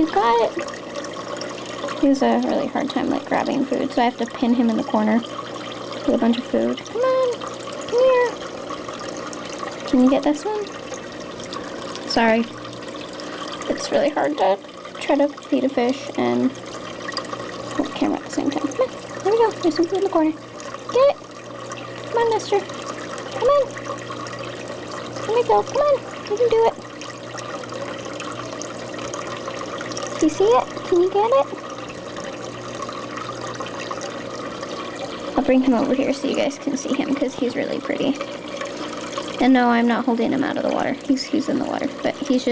You got it. He has a really hard time like grabbing food, so I have to pin him in the corner with a bunch of food. Come on, come here. Can you get this one? Sorry. It's really hard to try to feed a fish and hold the camera at the same time. Come on, there we go. There's some food in the corner. Get it. Come on, mister. Come on. There we go. Come on. You can do it. Do you see it? Can you get it? I'll bring him over here so you guys can see him because he's really pretty. And no, I'm not holding him out of the water. He's in the water, but he's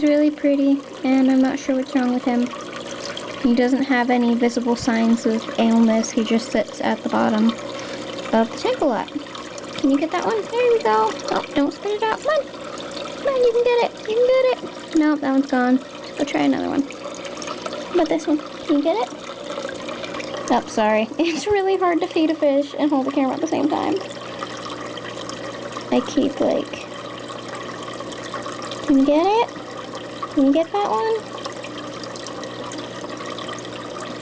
really pretty, and I'm not sure what's wrong with him. He doesn't have any visible signs of illness. He just sits at the bottom of the tank a lot. Can you get that one? There we go. Oh, don't spit it out. Come on. Come on, you can get it. You can get it. Nope, that one's gone. Go try another one. How about this one? Can you get it? Oh, sorry. It's really hard to feed a fish and hold the camera at the same time. I keep like... Can you get it? Can you get that one?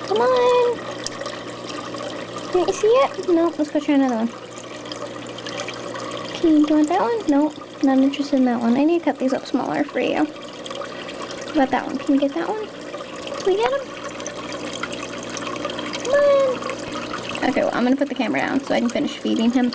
Come on! Can't you see it? Nope, let's go try another one. Do you want that one? Nope, not interested in that one. I need to cut these up smaller for you. What about that one? Can you get that one? Can we get him? Come on! Okay, well, I'm gonna put the camera down so I can finish feeding him.